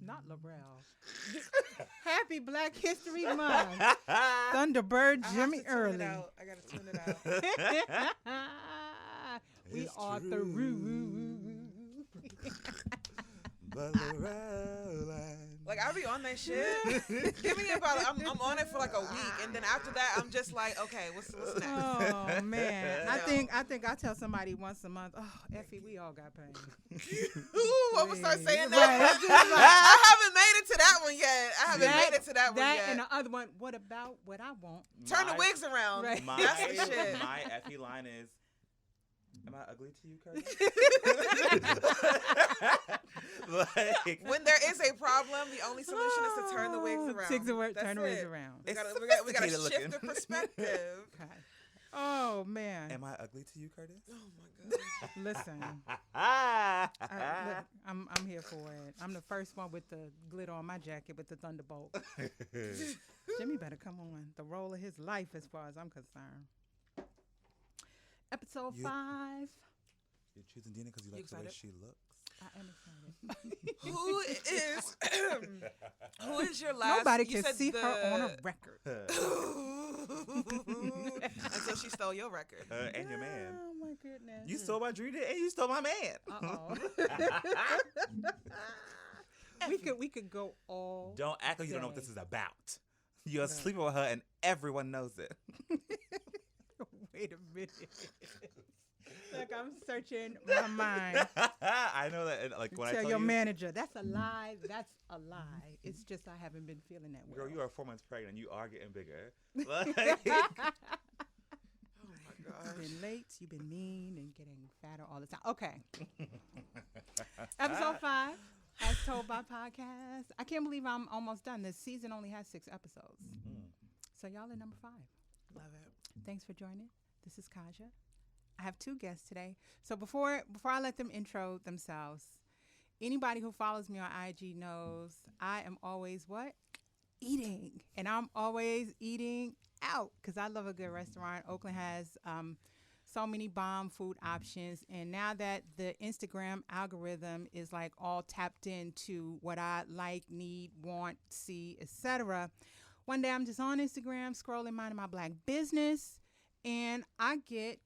Not Laurel. Happy Black History Month. Thunderbird Jimmy Early. I gotta tune it out. We It's are true. through. But Like I be on that shit. Give me about. I'm on it for like a week, and then after that, I'm just like, okay, what's next? Oh man, Yeah. I think I tell somebody once a month. Oh, Effie, we all got pain. Ooh, I'm gonna start saying Right, that. that's just like- I haven't made it to that one yet. I haven't made it to that one That yet. and the other one. What about what I want? Turn the wigs around. Right. That's the shit. My Effie line is, am I ugly to you, Curtis? Like, When there is a problem, the only solution is to turn the wigs around. Turn the wigs it. around. We It's gotta shift sophisticated the looking. perspective. God. Oh man. am I ugly to you, Curtis? Oh my god. Listen, look, I'm here for it. I'm the first one with the glitter on my jacket with the thunderbolt. Jimmy better come on. The role of his life, as far as I'm concerned. Episode You- 5. You're choosing Dina because you You like the way excited? she looks. I am excited. Who is your last? Nobody you can said see her on a record. Until she stole your record. And your man. Oh my goodness. You stole my dream and you stole my man. Uh-oh. we could go all. Don't act like you don't know what this day. is about. You're Right. sleeping with her and everyone knows it. Wait a minute. Like I'm searching my mind. I know that. Like when I Tell tell your you, manager that's a lie. That's a lie. It's just I haven't been feeling that well. girl, you are 4 months pregnant. You are getting bigger. Like, Oh my You've gosh. been late. You've been mean and getting fatter all the time. Okay. Episode 5, as told by podcast. I can't believe I'm almost done. This season only has 6 episodes. So y'all are number 5. Love it. Thanks for joining. This is Kahja. I have 2 guests today. So before I let them intro themselves, anybody who follows me on IG knows I am always what? Eating. And I'm always eating out because I love a good restaurant. Oakland has so many bomb food options. And now that the Instagram algorithm is like all tapped into what I like, need, want, see, etc., one day I'm just on Instagram scrolling, minding my black business, and I get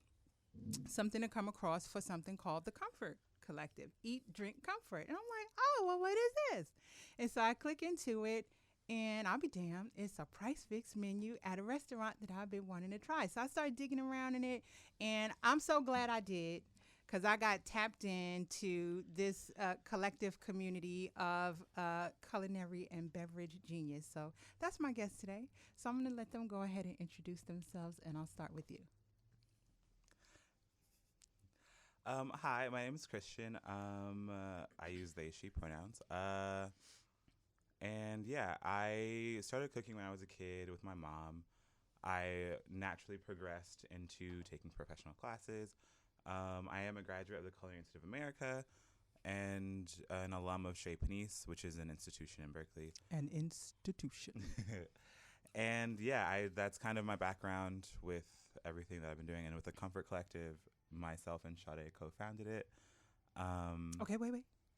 something to come across for something called the Comfort Collective, Eat.Drink.Comfort. And I'm like, oh, well, what is this? And so I click into it, and I'll be damned, it's a price fix menu at a restaurant that I've been wanting to try. So I started digging around in it, and I'm so glad I did because I got tapped into this collective community of culinary and beverage genius. So that's my guest today. So I'm going to let them go ahead and introduce themselves, and I'll start with you. Hi, my name is Christian. I use they, she pronouns. And yeah, I started cooking when I was a kid with my mom. I naturally progressed into taking professional classes. I am a graduate of the Culinary Institute of America and an alum of Chez Panisse, which is an institution in Berkeley. An institution. And yeah, that's kind of my background with everything that I've been doing. And with the Comfort Collective, myself and Sade co-founded it. Okay, wait,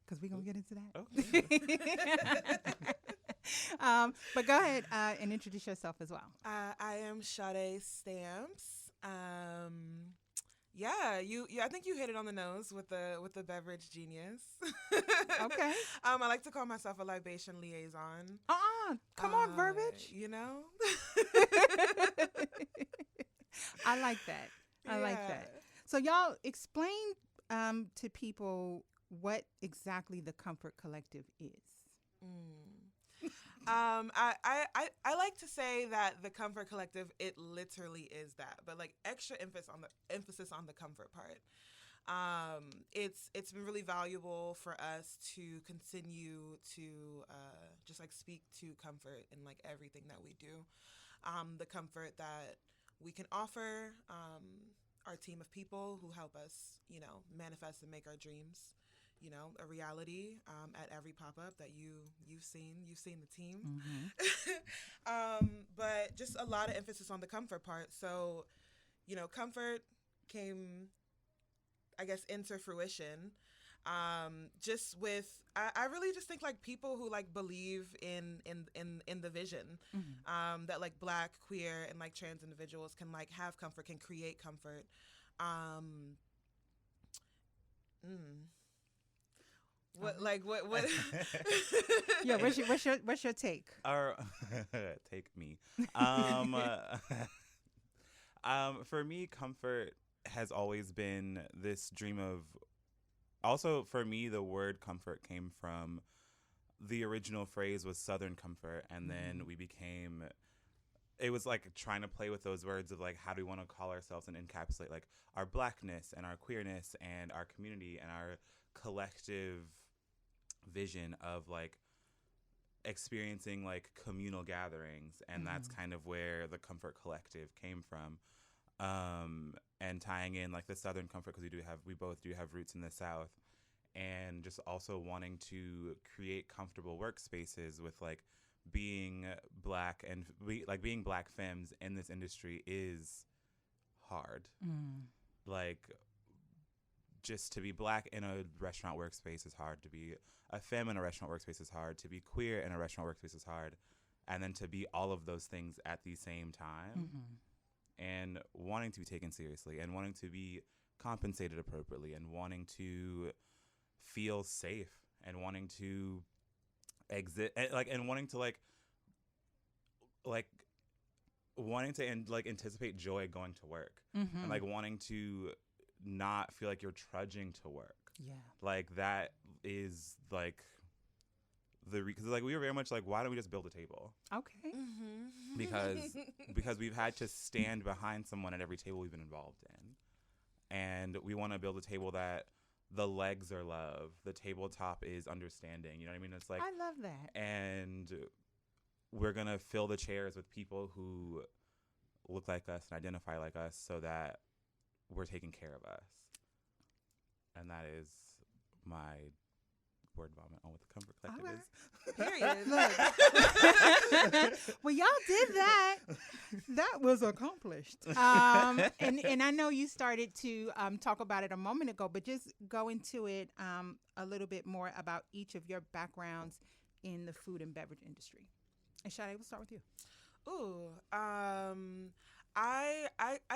because we're going to get into that. Okay. But go ahead and introduce yourself as well. I am Sade Stamps. Yeah, I think you hit it on the nose with the beverage genius. Okay. I like to call myself a libation liaison. Come on, verbiage. You know? I like that. I like that. So y'all explain to people what exactly the Comfort Collective is. I like to say that the Comfort Collective, it literally is that, but like extra emphasis on the comfort part. It's been really valuable for us to continue to just like speak to comfort in like everything that we do. The comfort that we can offer our team of people who help us, manifest and make our dreams, a reality at every pop-up that you've seen the team. Mm-hmm. But just a lot of emphasis on the comfort part. So, comfort came, I guess, into fruition Just with, I really just think like people who like believe in the vision, that like Black, queer, and like trans individuals can like have comfort, can create comfort. What Yeah, what's your take? Or take me. For me, comfort has always been this dream of. Also, for me, the word comfort came from the original phrase was Southern comfort, and then we became. It was like trying to play with those words of like how do we want to call ourselves and encapsulate like our Blackness and our queerness and our community and our collective vision of like experiencing like communal gatherings, and that's kind of where the Comfort Collective came from. And tying in like the Southern comfort because we both do have roots in the South, and just also wanting to create comfortable workspaces with like being Black and being Black femmes in this industry is hard. Like just to be Black in a restaurant workspace is hard. To be a femme in a restaurant workspace is hard. To be queer in a restaurant workspace is hard. And then to be all of those things at the same time. And wanting to be taken seriously and wanting to be compensated appropriately and wanting to feel safe and wanting to exit and wanting to anticipate joy going to work and like wanting to not feel like you're trudging to work. Yeah. Like that is like because like we were very much like, why don't we just build a table? Okay. Because we've had to stand behind someone at every table we've been involved in, and we want to build a table that the legs are love, the tabletop is understanding. You know what I mean? It's like I love that. And we're gonna fill the chairs with people who look like us and identify like us, so that we're taking care of us. And that is my word vomit on what the Comfort Collective Period. Look. Well, y'all did that. That was accomplished. And I know you started to talk about it a moment ago, but just go into it a little bit more about each of your backgrounds in the food and beverage industry. And Sade, we'll start with you. Ooh, I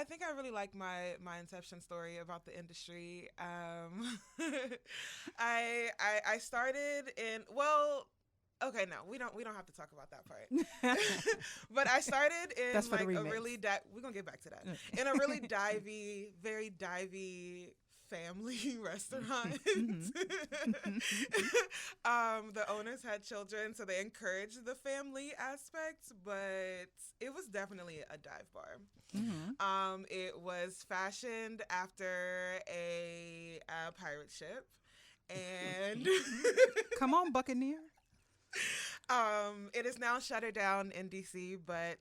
think I really like my inception story about the industry. I started in, well, okay, no, we don't have to talk about that part. But I started in That's like a really we're gonna get back to that. In a really very divey family restaurant. The owners had children, so they encouraged the family aspect, but it was definitely a dive bar. It was fashioned after a pirate ship, and come on, Buccaneer. It is now shuttered down in DC, but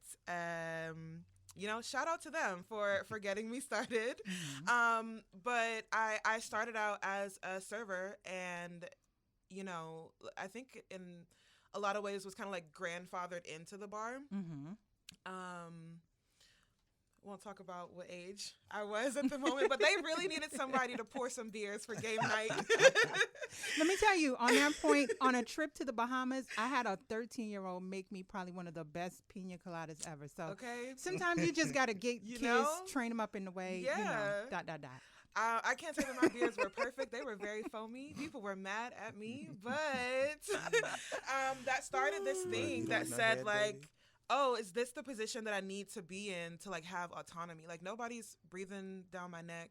shout out to them for getting me started. But I started out as a server, and I think in a lot of ways was kind of like grandfathered into the bar. Won't talk about what age I was at the moment, but they really needed somebody to pour some beers for game night. Let me tell you, on that point, on a trip to the Bahamas, I had a 13-year-old make me probably one of the best pina coladas ever. So sometimes you just got to get kids, train them up in the way, I can't say that my beers were perfect. They were very foamy. People were mad at me, but that started this thing that said like, oh, is this the position that I need to be in to like have autonomy? Like nobody's breathing down my neck.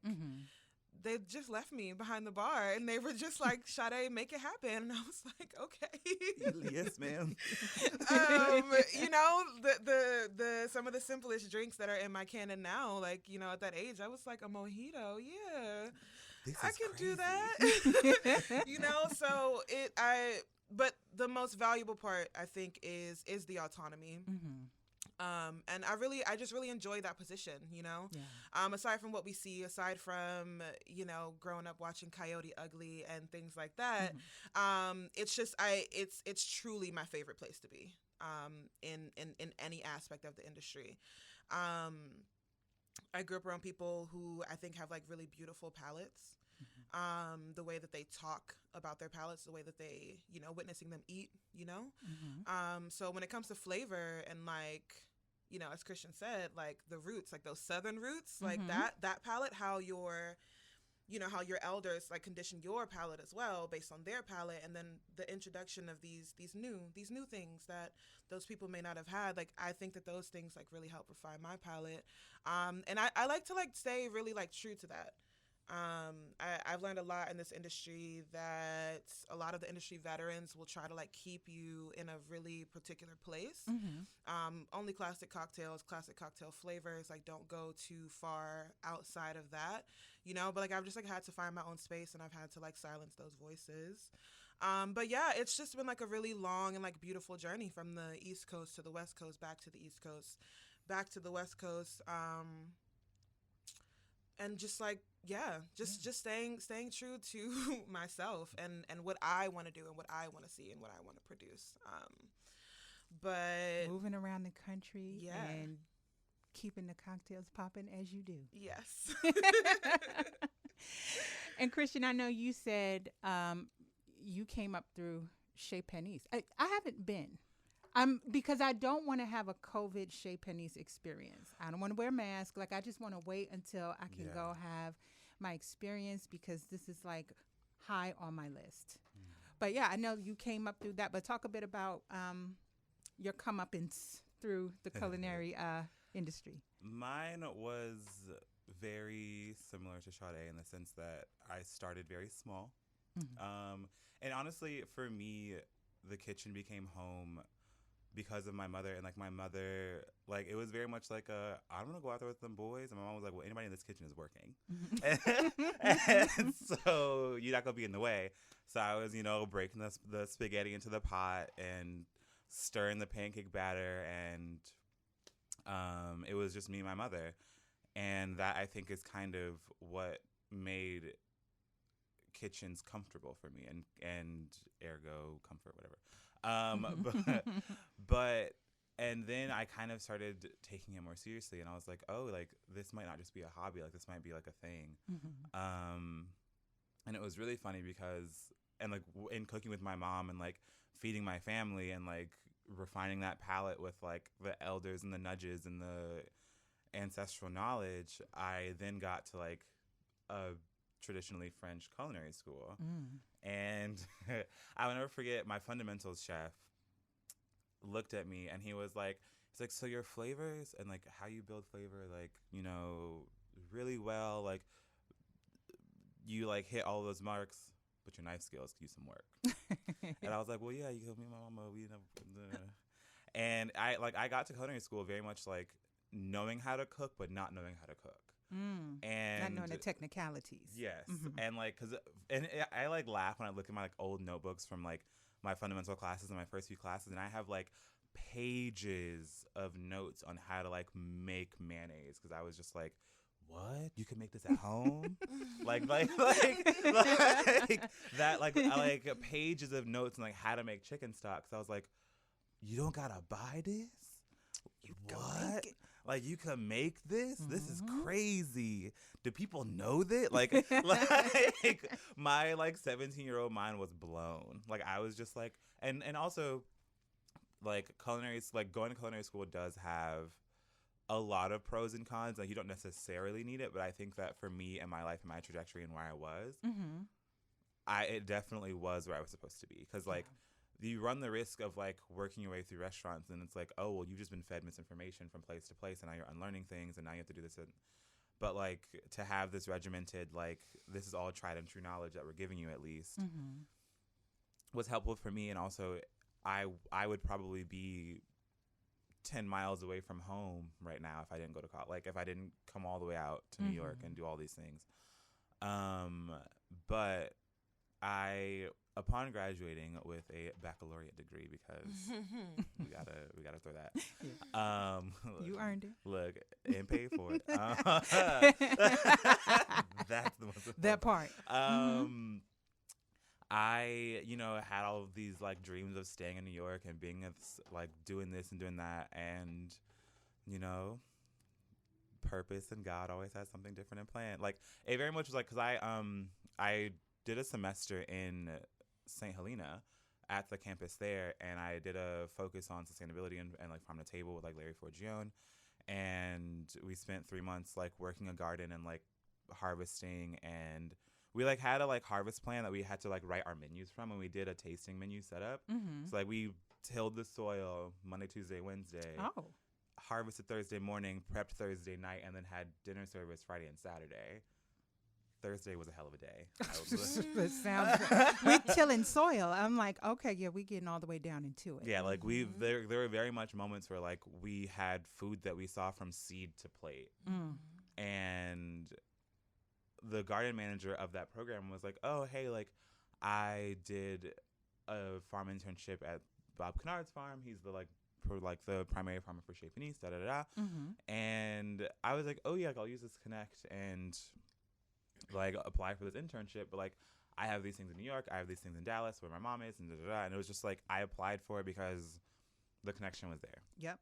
They just left me behind the bar, and they were just like, Sade, make it happen. And I was like, okay. Yes, ma'am. The some of the simplest drinks that are in my canon now, like, at that age, I was like, a mojito. Yeah, I can do that. But the most valuable part, I think, is the autonomy. And I just really enjoy that position, aside from what we see, aside from, growing up watching Coyote Ugly and things like that. It's just, it's truly my favorite place to be, in any aspect of the industry. I grew up around people who I think have like really beautiful palates. the way that they talk about their palates, the way that they, witnessing them eat, So when it comes to flavor and like, as Christian said, like the roots, like those Southern roots, like that palate, how how your elders like condition your palate as well based on their palate, and then the introduction of these new things that those people may not have had. Like I think that those things like really help refine my palate, and I like to like stay really like true to that. I've learned a lot in this industry that a lot of the industry veterans will try to like keep you in a really particular place. Only classic cocktails, classic cocktail flavors, like don't go too far outside of that, but like I've just like had to find my own space, and I've had to like silence those voices. But yeah, it's just been like a really long and like beautiful journey from the East Coast to the West Coast, back to the East Coast, back to the West Coast. And just like, just staying true to myself and what I want to do and what I want to see and what I want to produce. But moving around the country and keeping the cocktails popping as you do. Yes. And Christian, I know you said you came up through Chez Panisse. I haven't been. Because I don't want to have a COVID Chez Panisse experience. I don't want to wear a mask. Like I just want to wait until I can go have my experience, because this is like high on my list. But yeah, I know you came up through that. But talk a bit about your comeuppance through the culinary industry. Mine was very similar to Sade in the sense that I started very small. And honestly, for me, the kitchen became home because of my mother. And like my mother, like it was very much like I'm gonna go out there with them boys, and my mom was like, well, anybody in this kitchen is working. And so you're not gonna be in the way. So I was breaking the spaghetti into the pot and stirring the pancake batter, and it was just me and my mother. And that, I think, is kind of what made kitchens comfortable for me, and ergo comfort, whatever. But and then I kind of started taking it more seriously, and I was like, oh, like this might not just be a hobby, like this might be like a thing. And it was really funny because, and like in cooking with my mom and like feeding my family and like refining that palate with like the elders and the nudges and the ancestral knowledge, I then got to like a traditionally French culinary school. And I will never forget, my fundamentals chef looked at me and he was like, so your flavors and like how you build flavor, like, really well, like you like hit all those marks, but your knife skills could use some work. And I was like, well, yeah, you told me, my mama, we never. And I got to culinary school very much like knowing how to cook, but not knowing how to cook. And not knowing the technicalities. Yes. And like, I like laugh when I look at my like old notebooks from like my fundamental classes and my first few classes, and I have like pages of notes on how to like make mayonnaise, because I was just like, what? You can make this at home? like that, like pages of notes on like how to make chicken stock. So I was like, you don't gotta buy this? What? Like, you can make this? This is crazy. Do people know that? Like my like 17-year-old mind was blown. Like I was just like, and also like culinary, like going to culinary school does have a lot of pros and cons. Like you don't necessarily need it, but I think that for me and my life and my trajectory and where I was, it definitely was where I was supposed to be. Because like you run the risk of like working your way through restaurants, and it's like, oh, well, you've just been fed misinformation from place to place, and now you're unlearning things, and now you have to do this. But like to have this regimented, like this is all tried and true knowledge that we're giving you, at least, was helpful for me. And also I would probably be 10 miles away from home right now if I didn't go to college, like if I didn't come all the way out to New York and do all these things. But I, upon graduating with a baccalaureate degree, because we gotta throw that. You earned it. Look, and paid for it. That's the most important that part. I, had all of these like dreams of staying in New York and being like doing this and doing that, and purpose and God always has something different in plan. Like it very much was like, because I did a semester in St. Helena at the campus there, and I did a focus on sustainability and like farm to table with like Larry Forgione, and we spent 3 months like working a garden and like harvesting, and we like had a like harvest plan that we had to like write our menus from, and we did a tasting menu setup. So like we tilled the soil Monday, Tuesday, Wednesday. Oh. Harvested Thursday morning, prepped Thursday night, and then had dinner service Friday and Saturday. Thursday was a hell of a day. It sounds we're tilling soil. I'm like, okay, yeah, we getting all the way down into it. Yeah, like there were very much moments where like we had food that we saw from seed to plate. And the garden manager of that program was like, oh, hey, like I did a farm internship at Bob Kennard's farm. He's the the primary farmer for Chez Panisse, And I was like, oh yeah, like, I'll use this connect and like apply for this internship, but like I have these things in New York, I have these things in Dallas where my mom is, and and it was just like I applied for it because the connection was there. Yep.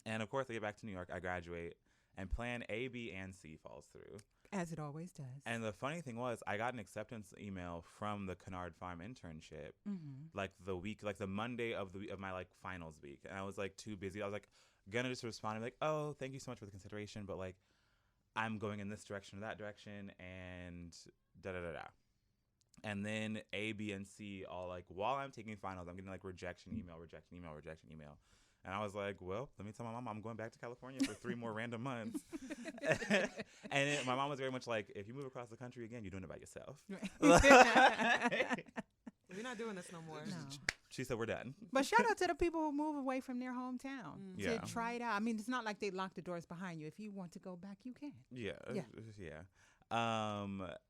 And of course I get back to New York, I graduate, and plan A, B, and C falls through. As it always does. And the funny thing was, I got an acceptance email from the Kennard Farm internship, like the week, like the Monday of my like finals week, and I was like too busy. I was like gonna just respond and be like, oh, thank you so much for the consideration, but like I'm going in this direction or that direction, and da da da da. And then A, B, and C all like while I'm taking finals, I'm getting like rejection email. And I was like, well, let me tell my mom I'm going back to California for 3 more random months. And my mom was very much like, if you move across the country again, you're doing it by yourself. We're not doing this no more. No. She said, we're done. But shout out to the people who move away from their hometown Yeah. to try it out. I mean, it's not like they lock the doors behind you. If you want to go back, you can. Yeah.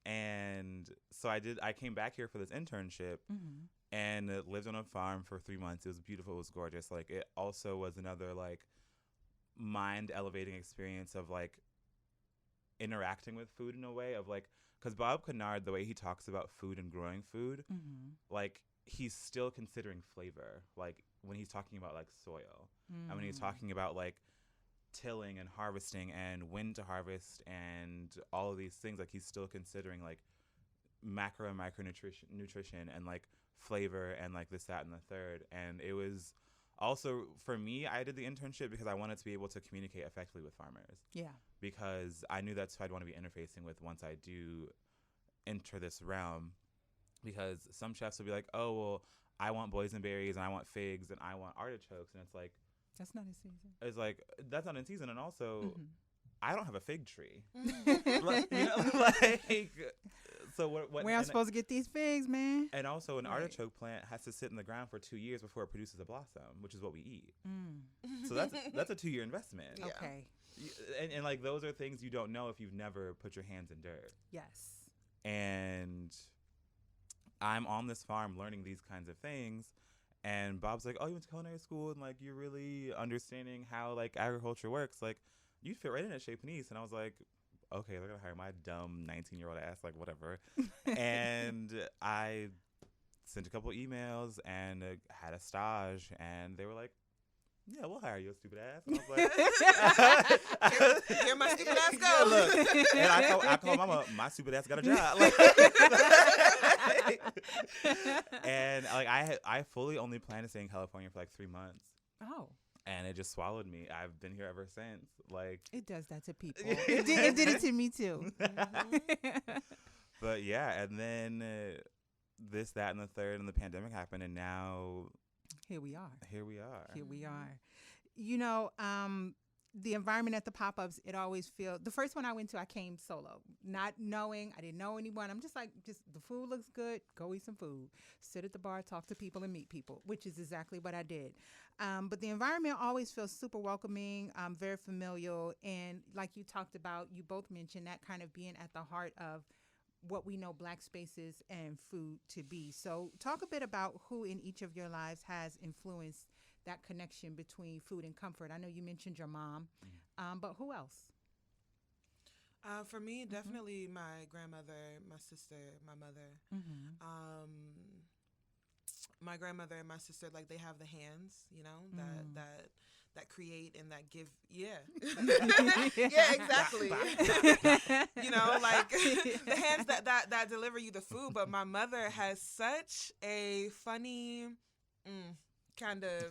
And so I came back here for this internship and lived on a farm for 3 months. It was beautiful. It was gorgeous. Like it also was another like mind elevating experience of like interacting with food in a way of like, because Bob Kennard, the way he talks about food and growing food, like he's still considering flavor. Like when he's talking about like soil and when he's talking about like tilling and harvesting and when to harvest and all of these things, like he's still considering like macro and nutrition and like flavor and like this, that, and the third. And it was also for me, I did the internship because I wanted to be able to communicate effectively with farmers. Yeah. Because I knew that's who I'd want to be interfacing with once I do enter this realm. Because some chefs will be like, oh, well, I want boysenberries and I want figs and I want artichokes. And it's like, that's not in season. It's like, that's not in season. And also, I don't have a fig tree. Like, you know, like, so what where I'm supposed to get these figs, man? And also, an artichoke plant has to sit in the ground for 2 years before it produces a blossom, which is what we eat. So that's a 2-year investment. Yeah. Okay. And like, those are things you don't know if you've never put your hands in dirt. Yes. And I'm on this farm learning these kinds of things. And Bob's like, oh, you went to culinary school and like you're really understanding how like agriculture works. Like you'd fit right in at Chez Panisse. And I was like, okay, they're gonna hire my dumb 19-year-old ass, like whatever. And I sent a couple emails and had a stage, and they were like, yeah, we'll hire you, stupid ass. And I was like, here my stupid ass go. Yeah, look. And I called mama, my stupid ass got a job. Like, and like I fully only planned to stay in California for like 3 months. Oh. And it just swallowed me. I've been here ever since. Like it does that to people. It did it to me too. But yeah, and then this, that, and the third, and the pandemic happened, and now here we are. You know, the environment at the pop-ups, it always feels, the first one I went to, I came solo, not knowing, I didn't know anyone. I'm just like, the food looks good, go eat some food. Sit at the bar, talk to people, and meet people, which is exactly what I did. But the environment always feels super welcoming, very familial. And like you talked about, you both mentioned that kind of being at the heart of what we know Black spaces and food to be. So talk a bit about who in each of your lives has influenced that connection between food and comfort. I know you mentioned your mom, but who else? For me, definitely my grandmother, my sister, my mother. My grandmother and my sister, like they have the hands, you know, that create and that give. Yeah. Yeah, exactly. Like the hands that deliver you the food. But my mother has such a funny kind of,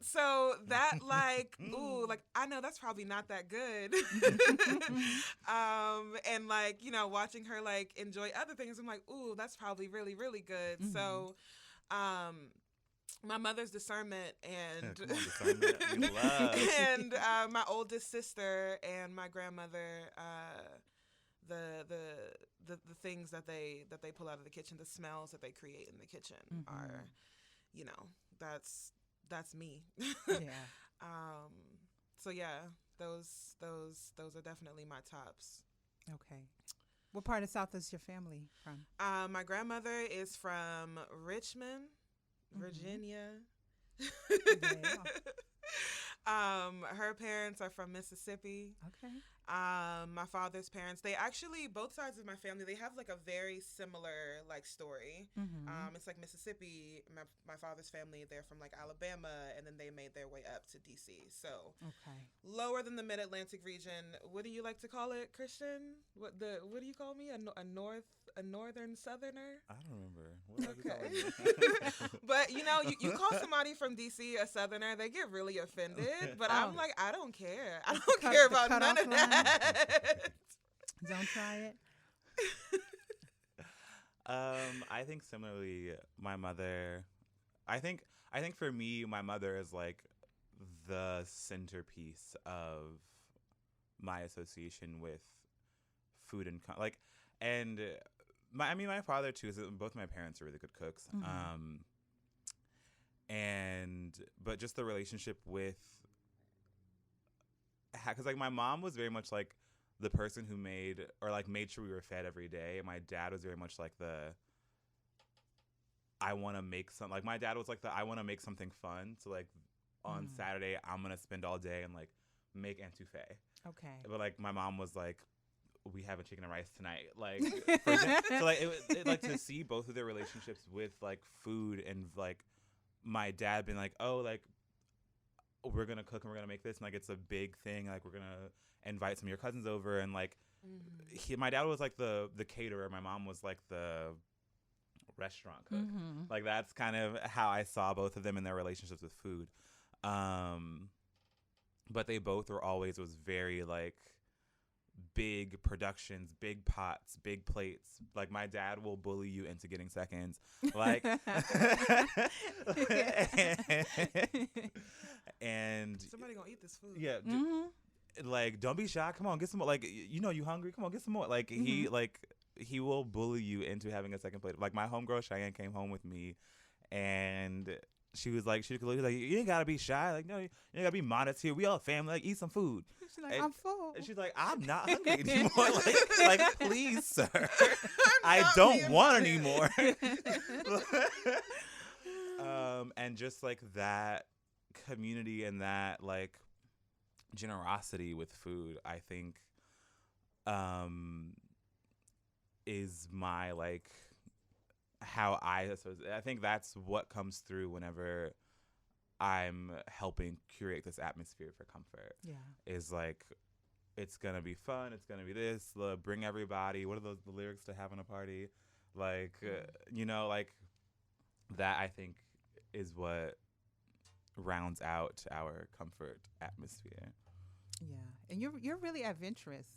so that like, ooh, like I know that's probably not that good. And like, watching her like enjoy other things, I'm like, ooh, that's probably really, really good. So, my mother's discernment and discernment. We love. and my oldest sister and my grandmother, the things that they pull out of the kitchen, the smells that they create in the kitchen are, that's me. Yeah. So yeah, those are definitely my tops. Okay. What part of South is your family from? My grandmother is from Richmond, Virginia. Her parents are from Mississippi. Okay. My father's parents, they actually, both sides of my family, they have like a very similar like story. It's like Mississippi, my father's family, they're from like Alabama, and then they made their way up to DC. So lower than the Mid-Atlantic region. What do you like to call it, Christian? What do you call me? A northern southerner? I don't remember. What But you call somebody from DC a southerner, they get really offended. But I'm like, I don't care. I don't care about none of that. Don't try it. I think similarly, my mother. I think for me, my mother is like the centerpiece of my association with food and my father too. Is both my parents are really good cooks. But just the relationship with, because like my mom was very much like the person who made sure we were fed every day, and my dad was very much like I want to make my dad was like I want to make something fun. So like on Saturday I'm gonna spend all day and like make etouffee. Okay. But like my mom was like, we having chicken and rice tonight. Like so like it like to see both of their relationships with like food, and like my dad being like, oh, like we're gonna cook and we're gonna make this, and like it's a big thing, like we're gonna invite some of your cousins over, and like my dad was like the caterer, my mom was like the restaurant cook. Like that's kind of how I saw both of them in their relationships with food. But they both was very like big productions, big pots, big plates. Like my dad will bully you into getting seconds. Like and somebody gonna eat this food. Yeah. Like, don't be shy. Come on, get some more. Like, you hungry? Come on, get some more. Like he will bully you into having a second plate. Like my homegirl Cheyenne came home with me, and she was like, you ain't gotta be shy. Like, no, you ain't gotta be modest here. We all family. Like, eat some food. She's like, I'm full. And she's like, I'm not hungry anymore. like, please, sir. I don't want any more. And just like that community and that like generosity with food, I think, is my like how I associate. I think that's what comes through whenever I'm helping curate this atmosphere for comfort. Yeah, is like, it's gonna be fun. It's gonna be this. Bring everybody. What are the lyrics to having a party? Like, like that. I think is what rounds out our comfort atmosphere. Yeah, and you're really adventurous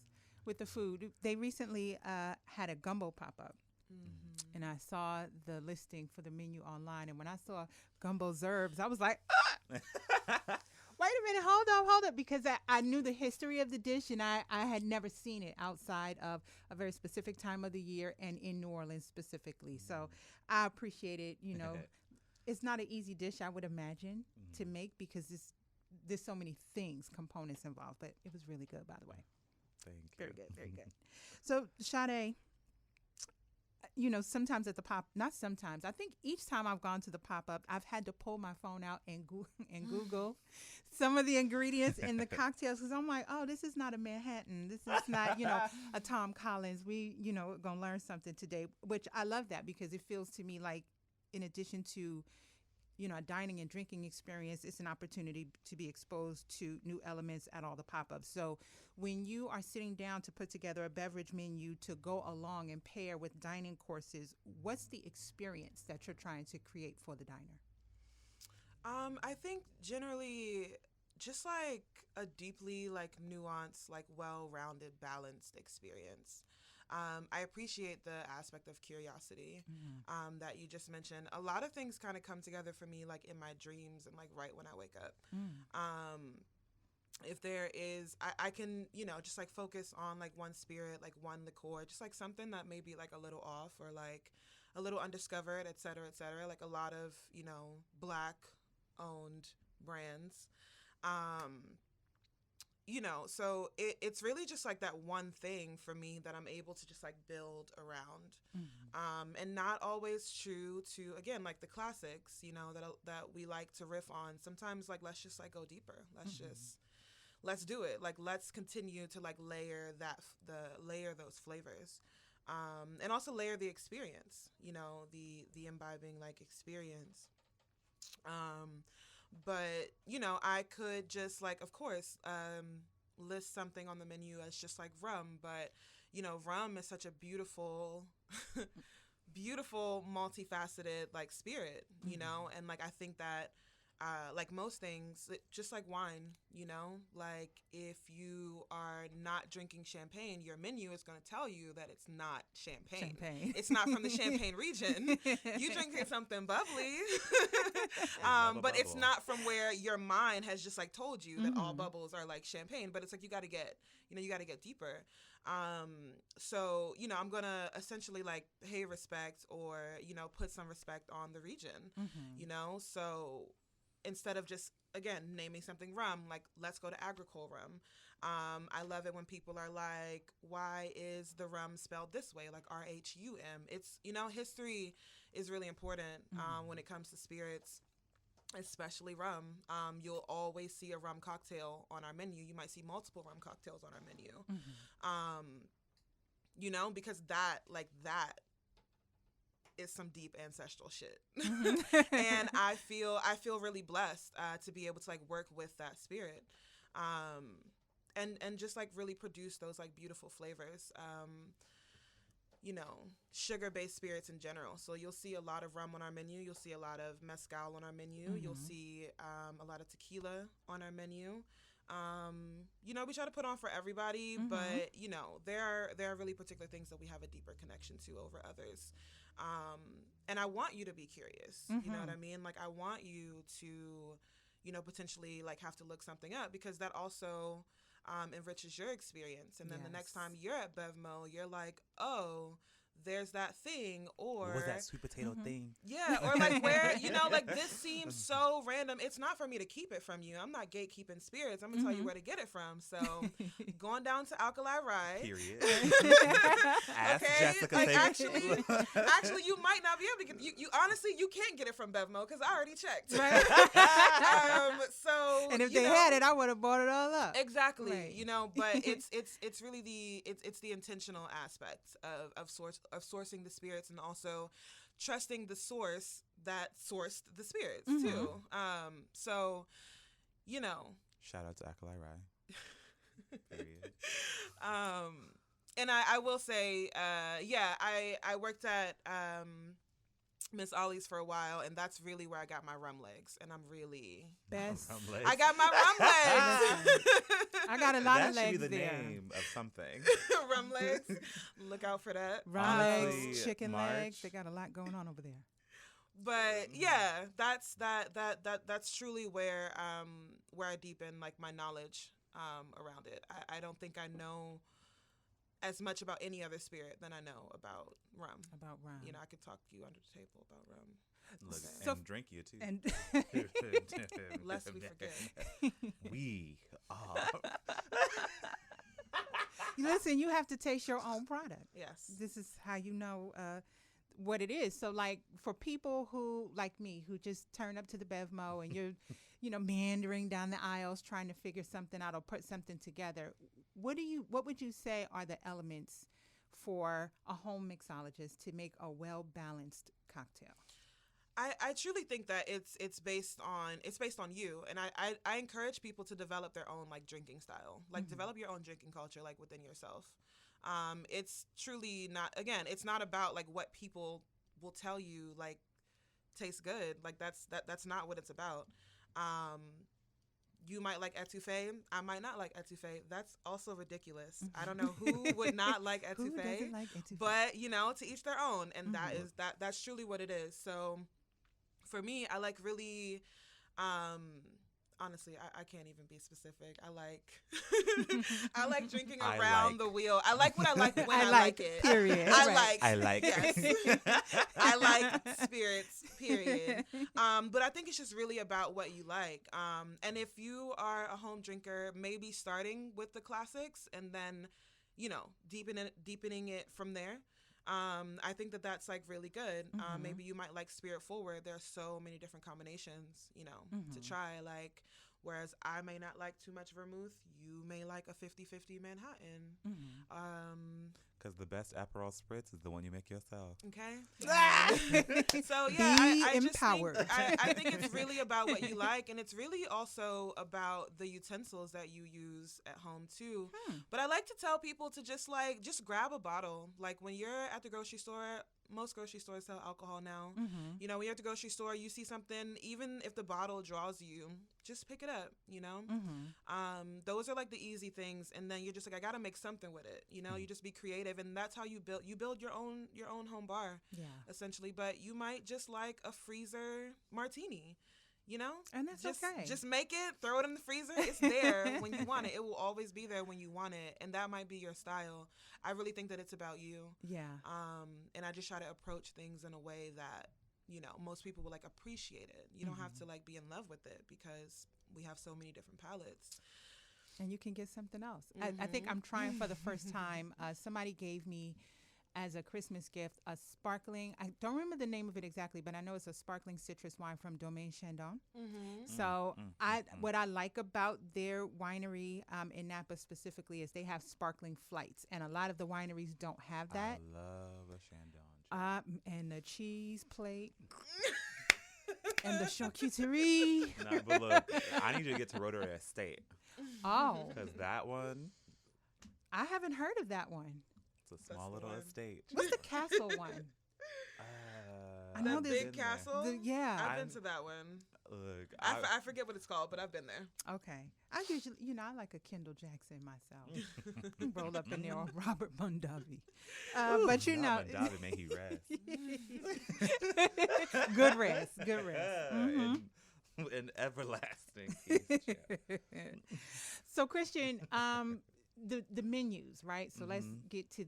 with the food. They recently had a gumbo pop up, and I saw the listing for the menu online. And when I saw gumbo zerbs, I was like, wait a minute, hold up, because I knew the history of the dish, and I had never seen it outside of a very specific time of the year and in New Orleans specifically. So I appreciate it. It's not an easy dish, I would imagine, to make, because there's so many components involved, but it was really good, by the way. Thank you. Very good, very good. So, Sade, sometimes at the not sometimes, I think each time I've gone to the pop-up, I've had to pull my phone out and Google some of the ingredients in the cocktails, because I'm like, oh, this is not a Manhattan. This is not, a Tom Collins. We, going to learn something today, which I love that, because it feels to me like, in addition to a dining and drinking experience, it's an opportunity to be exposed to new elements at all the pop-ups. So when you are sitting down to put together a beverage menu to go along and pair with dining courses, what's the experience that you're trying to create for the diner? I think generally just like a deeply like nuanced, like well-rounded, balanced experience. I appreciate the aspect of curiosity that you just mentioned. A lot of things kind of come together for me like in my dreams and like right when I wake up. If there is, I can, just like focus on like one spirit, like one liqueur, just like something that may be like a little off or like a little undiscovered, et cetera, et cetera. Like a lot of, Black owned brands. So it's really just like that one thing for me that I'm able to just like build around, and not always true to, again, like the classics, that we like to riff on. Sometimes like, let's just like go deeper. Let's do it. Like, let's continue to like layer those flavors, and also layer the experience, the imbibing like experience. But, I could just like, of course, list something on the menu as just like rum. But, rum is such a beautiful, beautiful, multifaceted like spirit, and like I think that like most things, just like wine, like if you are not drinking champagne, your menu is going to tell you that it's not champagne. It's not from the Champagne region. You drinking something bubbly, but it's not from where your mind has just like told you that all bubbles are like champagne. But it's like you got to get deeper. So, I'm going to essentially like pay respect or, put some respect on the region, so instead of just, again, naming something rum, like, let's go to agricole rum. I love it when people are like, why is the rum spelled this way? Like RHUM. It's, history is really important when it comes to spirits, especially rum. You'll always see a rum cocktail on our menu. You might see multiple rum cocktails on our menu. Because that is some deep ancestral shit. And I feel really blessed to be able to like work with that spirit, and just like really produce those like beautiful flavors. Sugar-based spirits in general. So you'll see a lot of rum on our menu. You'll see a lot of mezcal on our menu. You'll see a lot of tequila on our menu. We try to put on for everybody, but there are really particular things that we have a deeper connection to over others. And I want you to be curious. You know what I mean? Like I want you to, potentially like have to look something up, because that also enriches your experience. And then the next time you're at BevMo, you're like, oh, there's that thing, or what was that sweet potato thing? Yeah, or like where, like this seems so random. It's not for me to keep it from you. I'm not gatekeeping spirits. I'm gonna tell you where to get it from. So going down to Alkali Rye. Period. Okay, Jessica like actually, you might not be able to get. You honestly, you can't get it from BevMo because I already checked. Right. So and if they had it, I would have bought it all up. Exactly. Right. But it's really the intentional aspect of sourcing the spirits, and also trusting the source that sourced the spirits too. So, shout out to Alkali Rye. Period. And I will say, I worked at Miss Ollie's for a while, and that's really where I got my rum legs, and I'm really best. I got my rum legs. I got a lot that of legs should be the there. name of something. Rum legs. Look out for that. Rum legs, Honestly, chicken March. legs. They got a lot going on over there. But that's truly where I deepen like my knowledge around it. I don't think I know as much about any other spirit than I know about rum. About rum. I could talk to you under the table about rum. Look, So- and drink you too. And Lest we forget. We are. listen, you have to taste your own product. Yes. This is how you know what it is. So, like, for people who, like me, who just turn up to the BevMo and you're, meandering down the aisles trying to figure something out or put something together, what would you say are the elements for a home mixologist to make a well-balanced cocktail? I truly think that it's based on you, and I encourage people to develop their own like drinking style, like develop your own drinking culture like within yourself. It's truly not, again, it's not about like what people will tell you like tastes good, like that's not what it's about. You might like etouffee. I might not like etouffee. That's also ridiculous. I don't know who would not like Who etouffee, doesn't like etouffee? but you know, to each their own, and that's truly what it is. So for me, I like really, honestly, I can't even be specific. I like, I like drinking around the wheel. I like what I like when I like it. Period. I like. Yes. I like spirits. Period. But I think it's just really about what you like. And if you are a home drinker, maybe starting with the classics and then, you know, deepening it from there. I think that's like really good. Maybe you might like spirit forward. There's so many different combinations, you know, to try. Like, whereas I may not like too much vermouth, you may like a 50-50 Manhattan. Because the best Aperol spritz is the one you make yourself. Okay. So yeah, I just empowered. I think it's really about what you like, and it's really also about the utensils that you use at home too. But I like to tell people to just grab a bottle. Like when you're at the grocery store, most grocery stores sell alcohol now. You know, when you're at the grocery store, you see something, even if the bottle draws you, just pick it up, you know? Those are like the easy things. And then you're just like, I got to make something with it. You know, you just be creative. And that's how you build your own home bar, essentially. But you might just like a freezer martini. You know, and that's okay. Just make it, throw it in the freezer. It's there when you want it. It will always be there when you want it, and that might be your style. I really think that it's about you. Yeah. And I just try to approach things in a way that, you know, most people will like appreciate it. You don't have to like be in love with it because we have so many different palettes. And you can get something else. I think I'm trying for the first time. Somebody gave me, as a Christmas gift, a sparkling, I don't remember the name of it exactly, but I know it's a sparkling citrus wine from Domaine Chandon. So what I like about their winery in Napa specifically is they have sparkling flights, and a lot of the wineries don't have that. I love a Chandon. And the cheese plate. And the charcuterie. No, but look, I need you to get to Rotary Estate. Oh. Because that one. I haven't heard of that one. It's a small little estate. What's the castle one? I know the big castle. I've been to that one. Look, I forget what it's called, but I've been there. Okay, I usually, I like a Kendall Jackson myself. Roll up in there on Robert Mondavi. But you know, Mondavi, may he rest. Good rest. An everlasting peace. So Christian, the menus, right? So let's get to,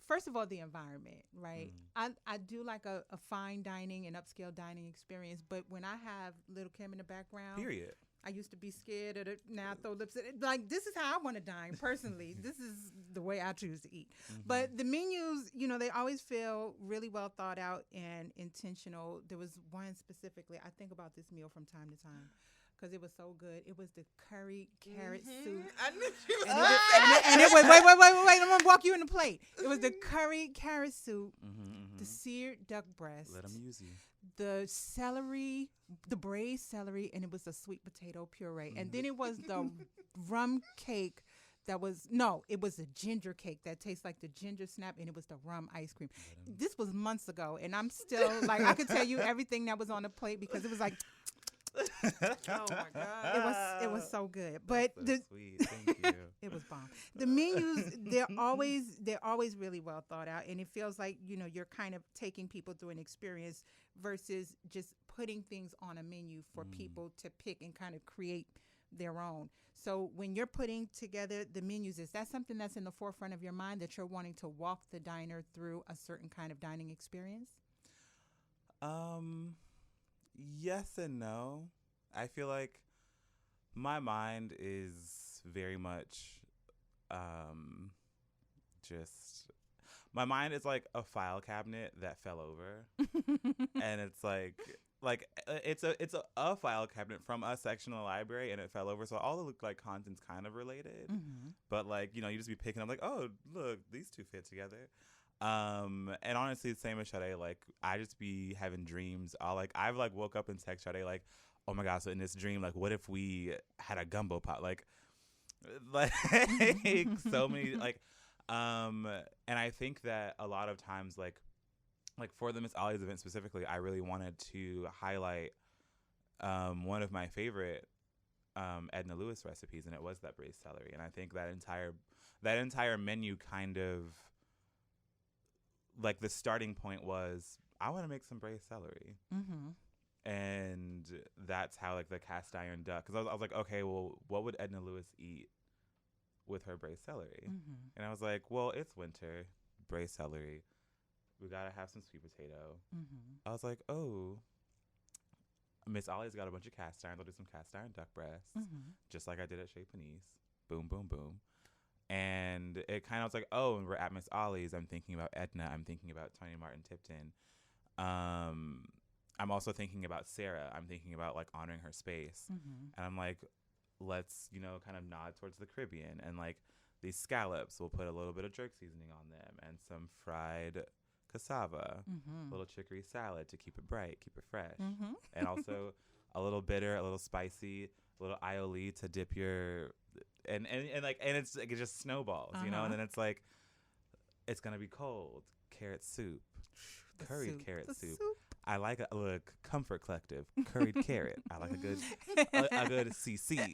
first of all, the environment, right? I do like a fine dining and upscale dining experience, but when I have little Kim in the background, period. I used to be scared of it. Now I throw lipstick. Like, this is how I want to dine personally. This is the way I choose to eat. But the menus, they always feel really well thought out and intentional. There was one specifically, I think about this meal from time to time, because it was so good. It was the curry carrot soup. I knew you were and it was, wait, I'm going to walk you in the plate. It was the curry carrot soup, the seared duck breast. Let them use you. The celery, the braised celery, and it was a sweet potato puree. And then it was the rum cake it was a ginger cake that tastes like the ginger snap, and it was the rum ice cream. This was months ago, and I'm still, like, I could tell you everything that was on the plate because it was like... Oh my God! It was so good, but sweet. Thank you. It was bomb. The menus, they're always really well thought out, and it feels like you're kind of taking people through an experience versus just putting things on a menu for people to pick and kind of create their own. So when you're putting together the menus, is that something that's in the forefront of your mind, that you're wanting to walk the diner through a certain kind of dining experience? Yes and no. I feel like my mind is very much my mind is like a file cabinet that fell over. And it's like it's a file cabinet from a section of the library, and it fell over, so all the like content's kind of related. But like, you just be picking up like, oh, look, these two fit together. And honestly, the same as Sade, like I just be having dreams. I've like woke up and text Sade like, oh my god, so in this dream, like what if we had a gumbo pot? Like so many like and I think that a lot of times like for the Miss Ollie's event specifically, I really wanted to highlight one of my favorite Edna Lewis recipes, and it was that braised celery. And I think that entire menu kind of like the starting point was I want to make some braised celery. And that's how like the cast iron duck, because I was like, okay, well, what would Edna Lewis eat with her braised celery? And I was like, well, it's winter, braised celery, we gotta have some sweet potato. I was like, oh, Miss Ollie's got a bunch of cast irons. I'll do some cast iron duck breasts, just like I did at Chez Panisse. Boom, boom, boom. And it kind of was like, oh, and we're at Miss Ollie's. I'm thinking about Edna. I'm thinking about Tony Martin Tipton. I'm also thinking about Sarah. I'm thinking about like honoring her space. And I'm like, let's, kind of nod towards the Caribbean. And like these scallops, we'll put a little bit of jerk seasoning on them and some fried cassava, a little chicory salad to keep it bright, keep it fresh. And also a little bitter, a little spicy, a little aioli to dip your and it's like it just snowballs, and then it's like it's gonna be cold. Carrot soup, curried carrot soup. I like a look Comfort Collective curried carrot. I like a good CC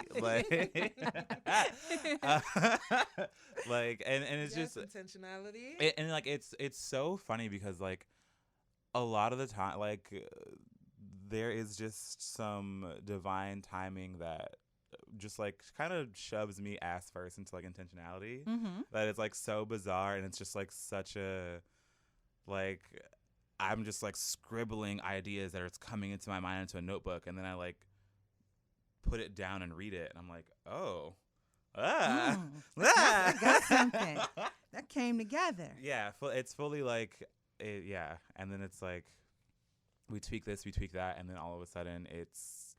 like and it's yes, just intentionality. And like it's so funny because like a lot of the time like there is just some divine timing that just like kind of shoves me ass first into like intentionality that it's like so bizarre, and it's just like such a like I'm just like scribbling ideas that are coming into my mind into a notebook, and then I like put it down and read it, and I'm like, oh, I got something that came together. Yeah, it's fully like, and then it's like we tweak this, we tweak that, and then all of a sudden it's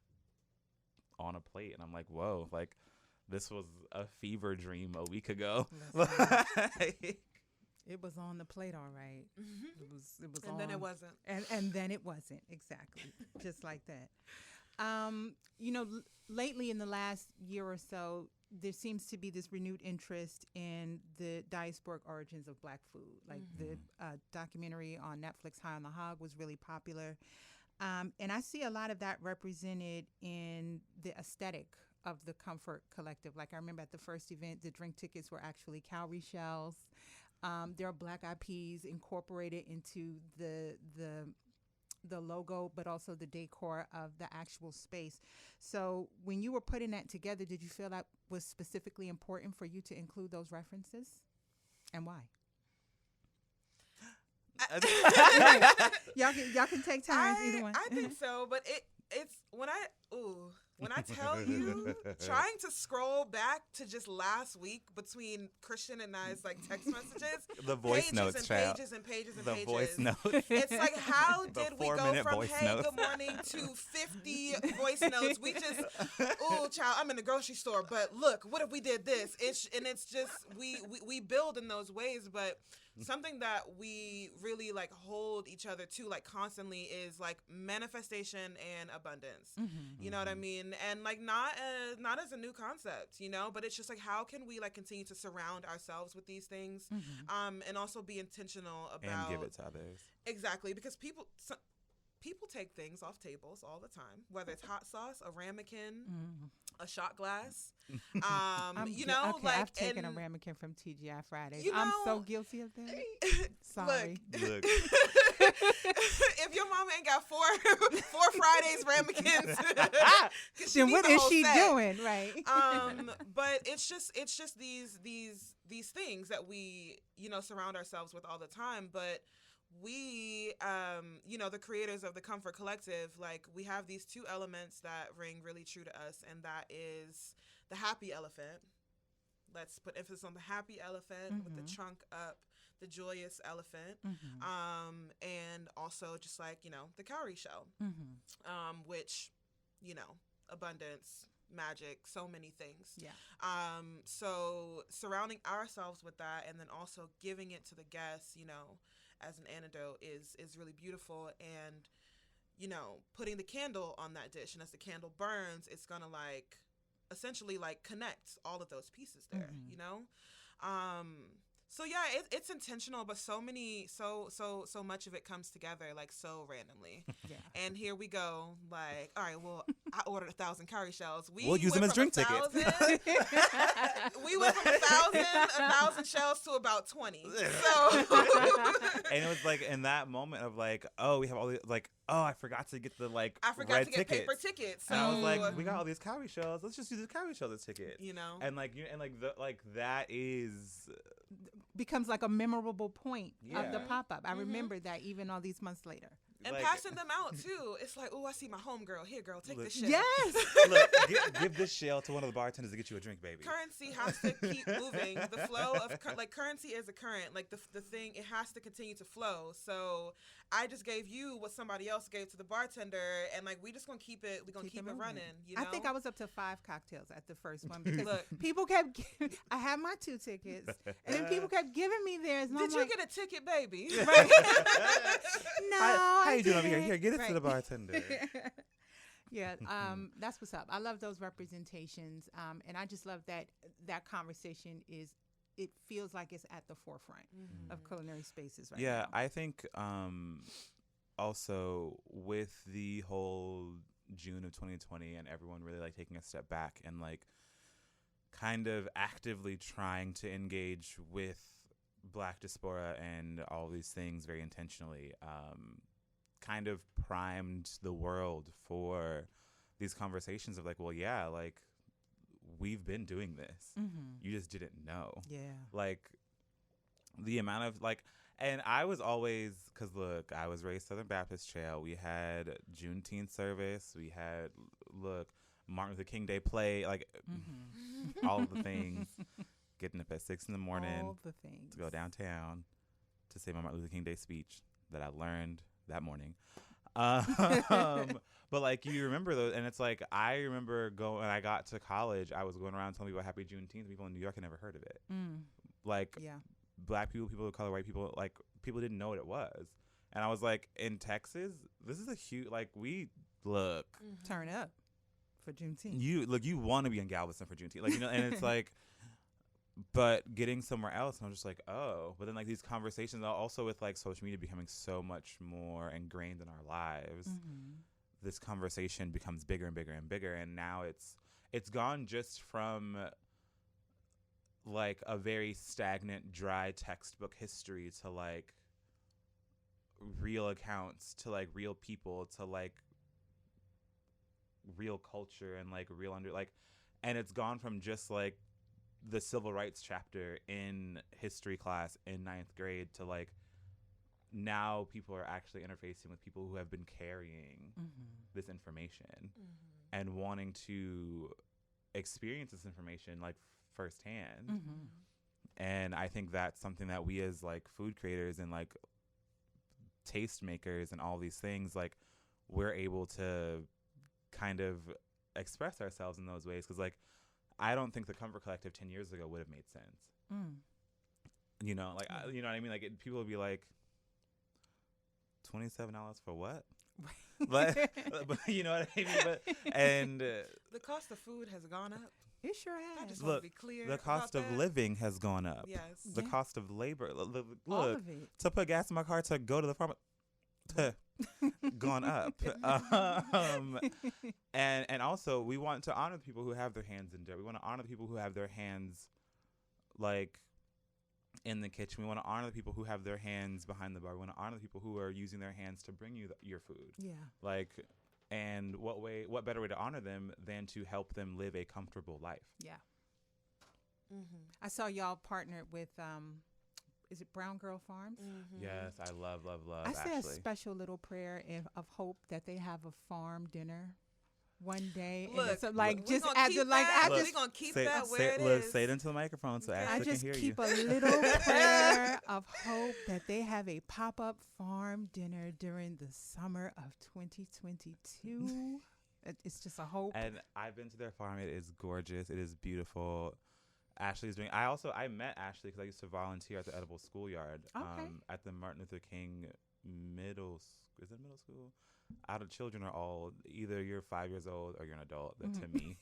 on a plate, and I'm like, whoa, like this was a fever dream a week ago. It was on the plate, all right. It was and on. Then it wasn't. And then it wasn't, exactly. Just like that. Lately in the last year or so, there seems to be this renewed interest in the diasporic origins of Black food. Like the documentary on Netflix, High on the Hog, was really popular. And I see a lot of that represented in the aesthetic of the Comfort Collective. Like I remember at the first event, the drink tickets were actually cowrie shells. There are black eyed peas incorporated into the logo, but also the decor of the actual space. So when you were putting that together, did you feel that was specifically important for you to include those references? And why? Y'all can take turns, either one. I think so, but it's when I tell you, trying to scroll back to just last week between Christian and I's like text messages, the voice notes, and pages and pages and pages. The voice notes. It's like, how did we go from hey, notes. good morning to 50 voice notes? We just, child, I'm in the grocery store, but look, what if we did this? It's just we build in those ways, but something that we really like hold each other to like constantly is like manifestation and abundance. You know what I mean? And like not as a new concept, but it's just like, how can we like continue to surround ourselves with these things, and also be intentional about and give it to others. Exactly, because people take things off tables all the time, whether it's hot sauce, a ramekin, a shot glass. I've taken a ramekin from TGI Fridays. I'm so guilty of that. Sorry. Look. If your mama ain't got four Fridays ramekins, then what is she doing? Right. But it's just these things that we surround ourselves with all the time, but we the creators of the Comfort Collective, like we have these two elements that ring really true to us, and that is the happy elephant. Let's put emphasis on the happy elephant with the trunk up, the joyous elephant, and also just like the cowrie shell, which abundance, magic, so many things. Yeah. So surrounding ourselves with that, and then also giving it to the guests, you know, as an antidote is really beautiful. And, you know, putting the candle on that dish, and as the candle burns, it's gonna like essentially like connect all of those pieces there, you know. So yeah, it's intentional, but so much of it comes together like so randomly. Yeah. And here we go, like, all right, well, I ordered 1,000 curry shells. We'll use them as drink tickets. We went from 1,000 shells to about 20. So, and it was like in that moment of like, oh, we have all these, like, oh, I forgot to get the like I forgot red to get tickets. paper tickets. So And I was like, we got all these cowrie shells. Let's just use the cowrie shells as tickets. You know, and like that is becomes like a memorable point of the Yeah. pop-up. I remember that even all these months later. and like, passing them out too. It's like, oh, I see my homegirl. Here, girl, take this shit. Yes. Look, give this shell to one of the bartenders to get you a drink, baby. Currency has to keep moving. The flow of like currency is a current. Like the thing, it has to continue to flow. So I just gave you what somebody else gave to the bartender, and like we just gonna keep it. We gonna keep it moving. running. You know? I think I was up to 5 cocktails at the first one because Look. people kept. I had my 2 tickets, and then people kept giving me theirs. And Did I'm you like, get a ticket, baby? Right. No. How I you doing over here? didn't. Here, get it to the Right. bartender. Yeah, that's what's up. I love those representations, and I just love that conversation is. It feels like it's at the forefront of culinary spaces right Yeah, now. I think also with the whole June of 2020 and everyone really like taking a step back and like kind of actively trying to engage with Black diaspora and all these things very intentionally, kind of primed the world for these conversations of like, well, yeah, like we've been doing this. You just didn't know. Yeah. Like the amount of like, and I was always, because look, I was raised Southern Baptist Trail. We had Juneteenth service. We had, look, Martin Luther King Day play, like all of the things. Getting up at 6 in the morning All the things. to go downtown to say my Martin Luther King Day speech that I learned that morning. But like you remember those, and it's like I remember when I got to college, I was going around telling people Happy Juneteenth. People in New York had never heard of it. Like Yeah. Black people, people of color, white people, like people didn't know what it was. And I was like, in Texas, this is a huge, like we look. Turn up for Juneteenth. You want to be in Galveston for Juneteenth, like, you know, and it's like, but getting somewhere else, and I'm just like, oh. But then like these conversations, also with like social media becoming so much more ingrained in our lives, this conversation becomes bigger and bigger and bigger, and now it's gone just from like a very stagnant, dry textbook history to like real accounts, to like real people, to like real culture and like real and it's gone from just like the civil rights chapter in history class in 9th grade to like now people are actually interfacing with people who have been carrying this information and wanting to experience this information like firsthand. And I think that's something that we as like food creators and like taste makers and all these things, like we're able to kind of express ourselves in those ways, because like I don't think the Comfort Collective 10 years ago would have made sense. You know, like you know what I mean, like people would be like, $27 for what? but you know what I mean. But and the cost of food has gone up. It sure I has. just want to look, be clear. the cost of about that. living has gone up. Yes. The Yeah. cost of labor. Look, All of it. to put gas in my car to go to the farm, gone up. And also we want to honor the people who have their hands in dirt. We want to honor the people who have their hands like in the kitchen. We want to honor the people who have their hands behind the bar. We want to honor the people who are using their hands to bring you your food. Yeah. Like, and what better way to honor them than to help them live a comfortable life? Yeah. I saw y'all partnered with is it Brown Girl Farms? Yes, I love I say a actually. special little prayer of hope that they have a farm dinner one day. Look, and it's like we just gonna as keep a, like that. I We're just gonna keep that where it look, is. say it into the microphone so Okay. Ashley I can just hear keep you. a little prayer of hope that they have a pop-up farm dinner during the summer of 2022. It's just a hope. And I've been to their farm. It is gorgeous. It is beautiful. Ashley's doing. I met Ashley because I used to volunteer at the Edible Schoolyard. Okay. At the Martin Luther King middle. Is it middle school? Out of children are all either you're 5 years old or you're an adult. To me.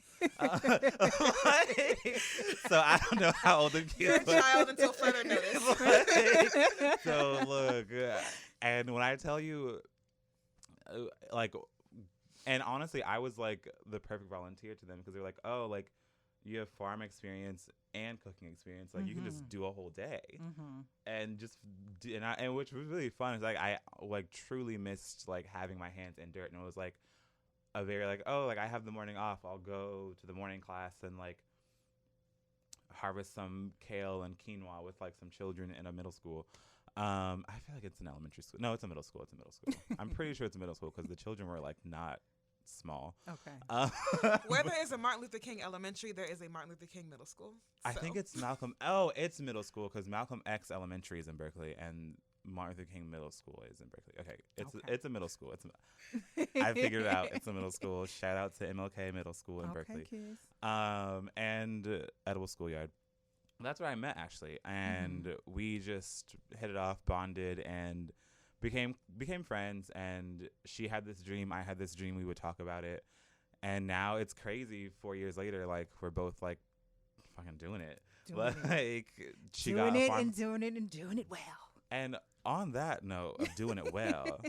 So I don't know how old the kids. You're a child until further notice. So look, and when I tell you, like, and honestly, I was like the perfect volunteer to them because they're like, oh, like you have farm experience and cooking experience, like you can just do a whole day, and just and which was really fun. It's like I like truly missed like having my hands in dirt, and it was like a very like, oh, like I have the morning off, I'll go to the morning class and like harvest some kale and quinoa with like some children in a middle school. I feel like it's an elementary school. No, it's a middle school. I'm pretty sure it's a middle school because the children were like not small. Okay. Where there is a Martin Luther King Elementary, there is a Martin Luther King Middle School. I think it's Malcolm. Oh, it's middle school because Malcolm X Elementary is in Berkeley and Martin Luther King Middle School is in Berkeley. Okay, it's a middle school. I figured it out. It's a middle school. Shout out to MLK Middle School in Berkeley. Kids. And Edible Schoolyard. That's where I met Ashley, and we just hit it off, bonded, and became friends. And she had this dream, I had this dream, we would talk about it, and now it's crazy. 4 years later, like we're both like fucking doing it. She doing got it a farm. and doing it and doing it well. And on that note of doing it well,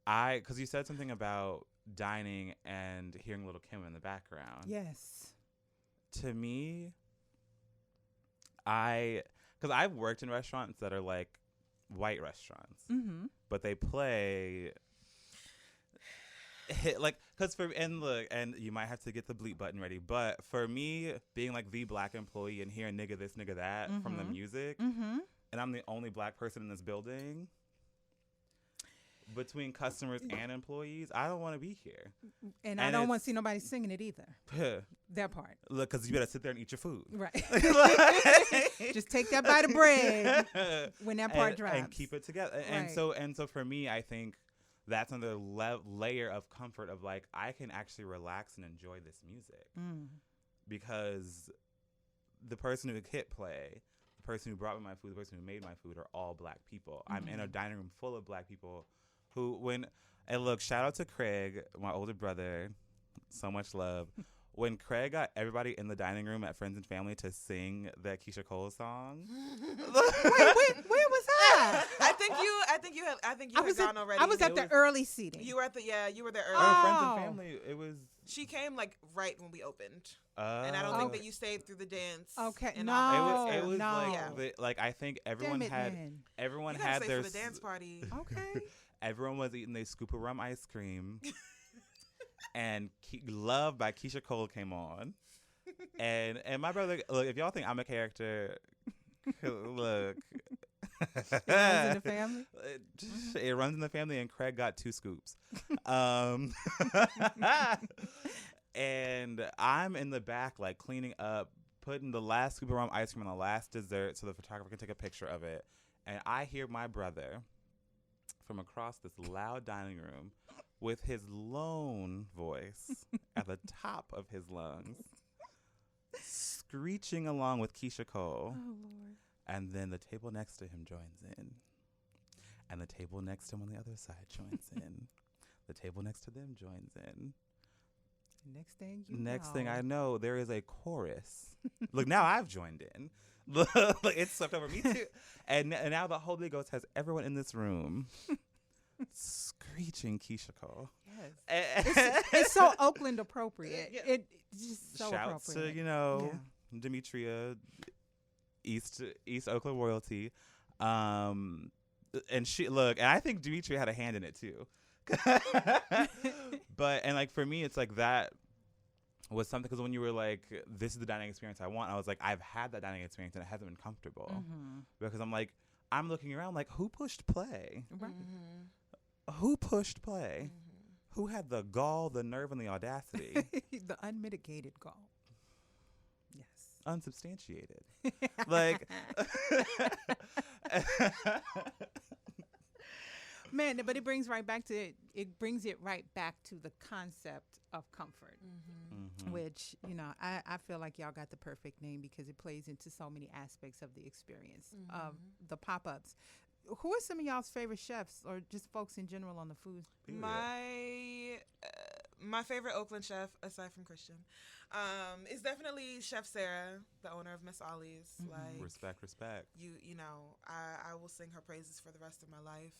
because you said something about dining and hearing Little Kim in the background. Yes. To me, because I've worked in restaurants that are like white restaurants, but they play like, because and you might have to get the bleep button ready, but for me, being like the black employee and hearing nigga this, nigga that from the music, and I'm the only black person in this building, between customers and employees, I don't want to be here. And I don't want to see nobody singing it either. That part. Look, because you better sit there and eat your food. Right. Just take that bite of bread when that part drops. And keep it together. Right. And so for me, I think that's another layer of comfort of like, I can actually relax and enjoy this music. Because the person who hit play, the person who brought me my food, the person who made my food are all black people. I'm in a dining room full of black people who, and look, shout out to Craig, my older brother, so much love. When Craig got everybody in the dining room at Friends and Family to sing that Keisha Cole song. Wait, where was I? I think you had gone already. I was at the early seating. You were at you were there early. Oh, Friends and Family, it was. She came like right when we opened, and I don't think that you stayed through the dance. Okay, and no, all it was no. like I think everyone had you had stay their for the dance party. Okay. Everyone was eating their scoop of rum ice cream, and Love by Keisha Cole came on, and my brother, look, if y'all think I'm a character, look. It runs in the family. It runs in the family, and Craig got 2 scoops. And I'm in the back, like cleaning up, putting the last scoop of rum ice cream on the last dessert so the photographer can take a picture of it. And I hear my brother from across this loud dining room with his lone voice at the top of his lungs, screeching along with Keisha Cole. Oh, Lord. And then the table next to him joins in. And the table next to him on the other side joins in. The table next to them joins in. Next thing I know, there is a chorus. Look, now I've joined in. Look, it's swept over me too. And now the Holy Ghost has everyone in this room screeching Keisha Cole. Yes. It's so Oakland appropriate. Yeah. It's just so Shouts appropriate. to, Demetria, East Oakland royalty. And I think Demetria had a hand in it too. But like for me, it's like that was something, because when you were like, this is the dining experience I want, I was like, I've had that dining experience and it hasn't been comfortable. Because I'm like, I'm looking around like, who pushed play? Right. Who pushed play? Who had the gall, the nerve, and the audacity? The unmitigated gall. Yes. Unsubstantiated. Like, man, but it brings right back to it brings it right back to the concept of comfort, which, you know, I feel like y'all got the perfect name because it plays into so many aspects of the experience of the pop-ups. Who are some of y'all's favorite chefs or just folks in general on the food? My favorite Oakland chef, aside from Christian, is definitely Chef Sarah, the owner of Miss Ollie's. Like, respect. You know, I will sing her praises for the rest of my life.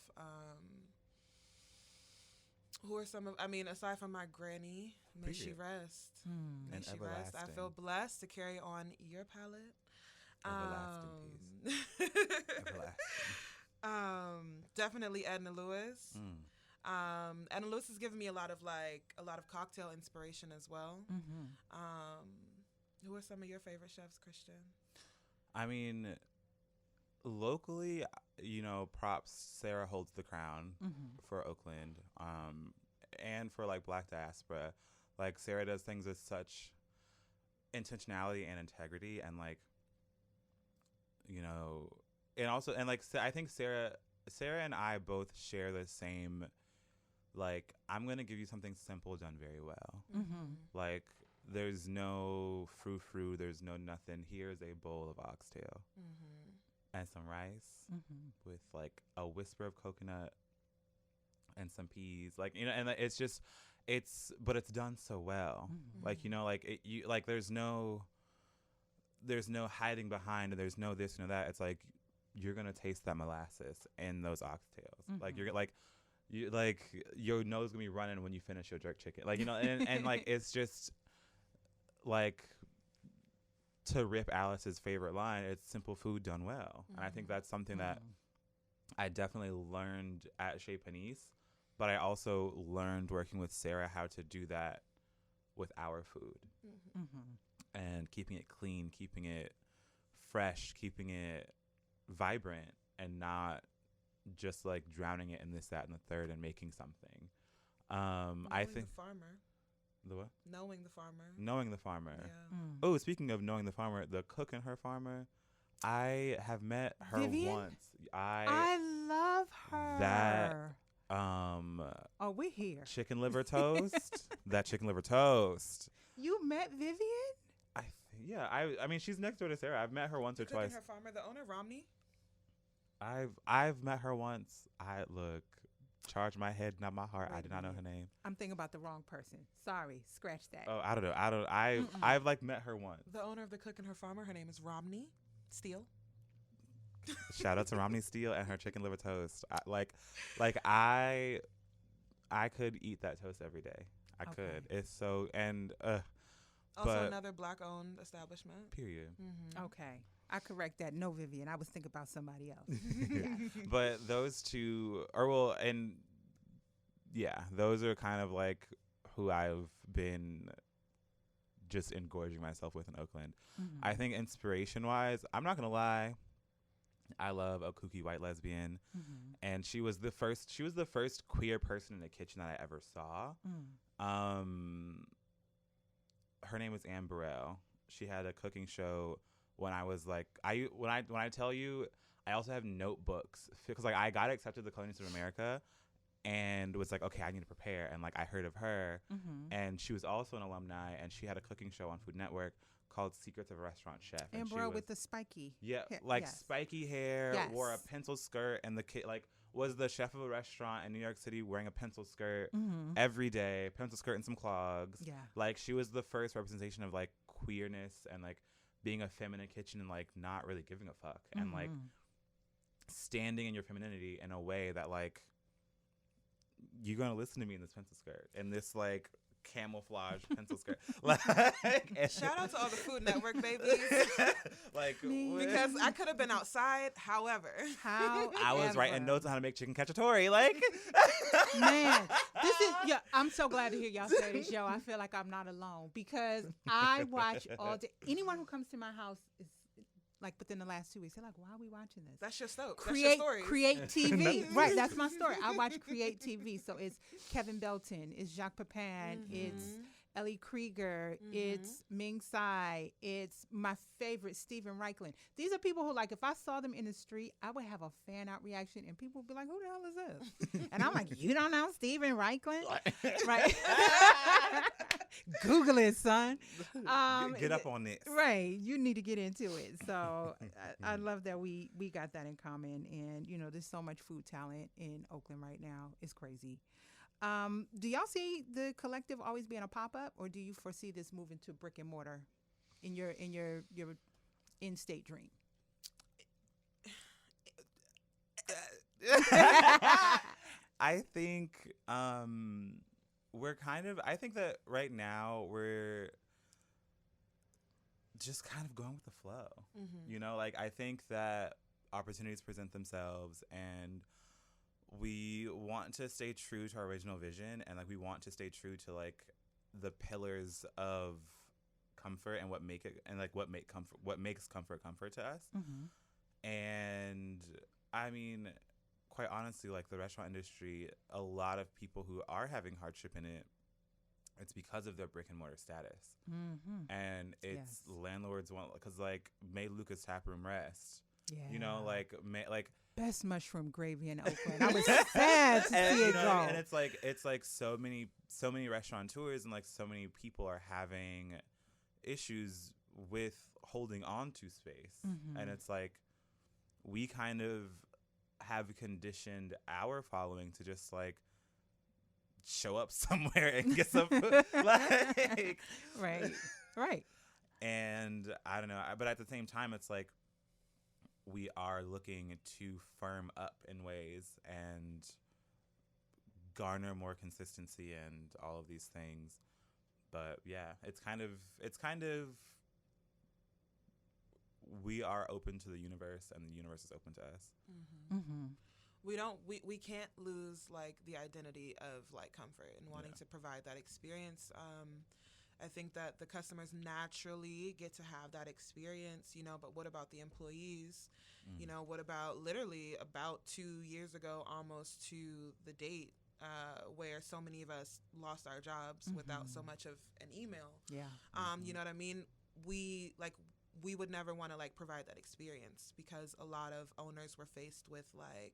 Who are some of? I mean, aside from my granny, may she rest. May And she rest. I feel blessed to carry on your palette. Everlasting peace. Everlasting. Definitely Edna Lewis. Edna Lewis has given me a lot of cocktail inspiration as well. Who are some of your favorite chefs, Christian? I mean, locally, you know, props. Sarah holds the crown for Oakland, and for like Black diaspora. Like, Sarah does things with such intentionality and integrity, and like, you know, and like I think Sarah and I both share the same. Like, I'm gonna give you something simple done very well. Like, there's no frou-frou, there's no nothing. Here's a bowl of oxtail and some rice with like a whisper of coconut and some peas. Like, you know, and but it's done so well. Like, you know, like there's no hiding behind, and there's no this, no that. It's like you're gonna taste that molasses in those oxtails. Like, you're like. Your nose gonna be running when you finish your jerk chicken, like, you know, and like, it's just like, to rip Alice's favorite line, it's simple food done well. And I think that's something that I definitely learned at Chez Panisse, but I also learned working with Sarah how to do that with our food, and keeping it clean, keeping it fresh, keeping it vibrant, and not just like drowning it in this, that, and the third, and making something. I think the farmer. The what? Knowing the farmer. Knowing the farmer. Yeah. Oh, speaking of knowing the farmer, the cook and her farmer, I have met her Vivian? once. I love her. That oh, we're here. chicken liver toast. That chicken liver toast. You met Vivian? I mean, she's next door to Sarah. I've met her once or The cook twice. and her farmer, the owner, Romney. I've met her once. Charge my head, not my heart. I did not know her name. I'm thinking about the wrong person. Sorry, scratch that. Oh, I don't know. I've like met her once. The owner of the cook and her farmer, her name is Romney Steele. Shout out to Romney Steele and her chicken liver toast. I could eat that toast every day. I could. It's so, and also another Black-owned establishment. Period. Okay. I correct that. No, Vivian. I was thinking about somebody else. But those two those are kind of like who I've been just engorging myself with in Oakland. I think inspiration-wise, I'm not gonna lie, I love a kooky white lesbian, and she was the first queer person in the kitchen that I ever saw. Her name was Anne Burrell. She had a cooking show. When I was like, when I tell you, I also have notebooks because like I got accepted to the Culinary Institute of America, and was like, okay, I need to prepare. And like I heard of her, and she was also an alumni, and she had a cooking show on Food Network called Secrets of a Restaurant Chef. And bro, with the spiky, spiky hair, wore a pencil skirt, and the kid was the chef of a restaurant in New York City wearing a pencil skirt every day, pencil skirt and some clogs. Yeah, like she was the first representation of like queerness and like being a feminine kitchen and like not really giving a fuck and like standing in your femininity in a way that like you're gonna listen to me in this pencil skirt and this like camouflage pencil skirt. Like, shout out to all the Food Network babies. Because I could have been outside. However, I was writing notes on how to make chicken cacciatore. Like, man, this is I'm so glad to hear y'all say this, yo. I feel like I'm not alone because I watch all day. Anyone who comes to my house is like within the last 2 weeks, they're like, why are we watching this? That's your story. Create TV. Right, that's my story. I watch Create TV. So it's Kevin Belton, it's Jacques Pepin, it's Ellie Krieger. It's Ming Tsai. It's my favorite, Stephen Reichland. These are people who, like, if I saw them in the street, I would have a fan out reaction, and people would be like, "Who the hell is this?" And I'm like, "You don't know Stephen Reichland, right?" Google it, son. Get up on this. Right. You need to get into it. So I love that we got that in common. And, you know, there's so much food talent in Oakland right now. It's crazy. Do y'all see the collective always being a pop-up, or do you foresee this moving to brick and mortar in your in-state dream? I think I think that right now we're just kind of going with the flow. You know, like, I think that opportunities present themselves, and we want to stay true to our original vision, and like we want to stay true to like the pillars of comfort and what makes comfort to us. And I mean, quite honestly, like, the restaurant industry, a lot of people who are having hardship in it, it's because of their brick and mortar status. And it's landlords want, because like, may Lucas Taproom rest. You know, like best mushroom gravy in Oakland. I was sad to see it go. And it's like so many restaurateurs and like so many people are having issues with holding on to space. And it's like, we kind of have conditioned our following to just like show up somewhere and get some food. Like, right. And I don't know, but at the same time, it's like, we are looking to firm up in ways and garner more consistency and all of these things. But yeah, it's kind of we are open to the universe, and the universe is open to us. We can't lose like the identity of like comfort and wanting to provide that experience. I think that the customers naturally get to have that experience, you know, but what about the employees? You know, what about literally about 2 years ago, almost to the date, where so many of us lost our jobs without so much of an email. You know what I mean? We would never want to like provide that experience, because a lot of owners were faced with like,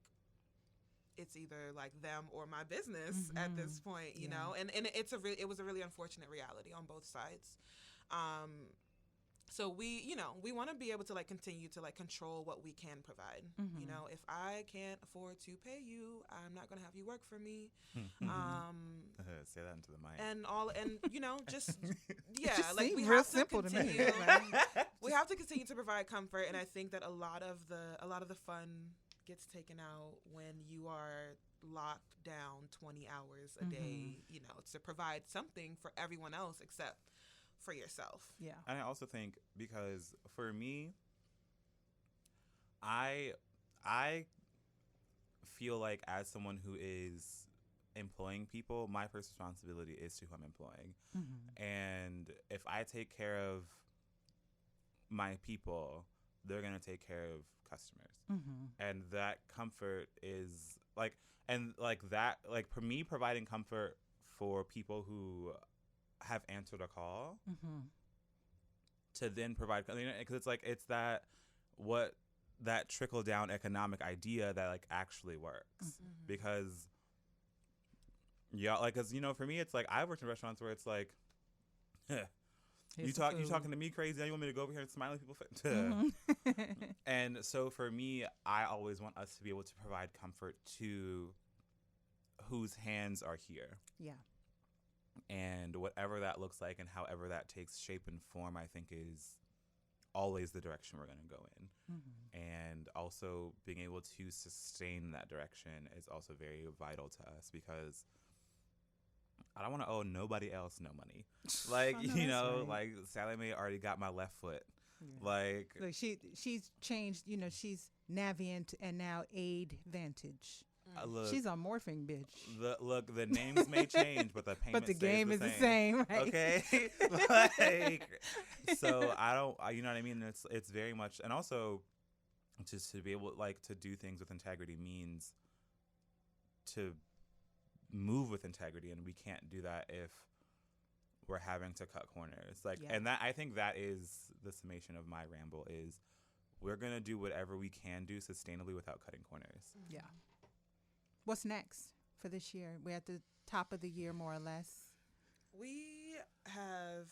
it's either like them or my business at this point, you know, and it was a really unfortunate reality on both sides. So we want to be able to like continue to like control what we can provide. You know, if I can't afford to pay you, I'm not going to have you work for me. Say that into the mic. And you know, just just like we real have simple to to me. continue. We have to continue to provide comfort, and I think that a lot of the fun gets taken out when you are locked down 20 hours a day, you know, to provide something for everyone else except for yourself. And I also think, because for me, I feel like, as someone who is employing people, my first responsibility is to who I'm employing. And if I take care of my people, they're going to take care of customers. And that comfort is like, and like that, like, for me, providing comfort for people who have answered a call to then provide, because it's like, it's that trickle down economic idea that like actually works. Because like, cause you know, for me, it's like, I've worked in restaurants where it's like, you talking to me crazy, now you want me to go over here and smile at people? And so for me, I always want us to be able to provide comfort to whose hands are here. And whatever that looks like, and however that takes shape and form, I think is always the direction we're going to go in. And also being able to sustain that direction is also very vital to us, because I don't want to owe nobody else no money. Like, you know, like, Sally Mae already got my left foot. Like she's changed, you know, she's Navient and now Aid Vantage. Look, she's a morphing bitch. The names may change, but the payment but the game is the same, right? Okay. Like, so I don't, you know what I mean? It's very much, and also just to be able like to do things with integrity means to move with integrity, and we can't do that if we're having to cut corners. Like, Yeah. and that, I think that is the summation of my ramble is we're going to do whatever we can do sustainably without cutting corners. Yeah. What's next for this year? We're at the top of the year, more or less. We have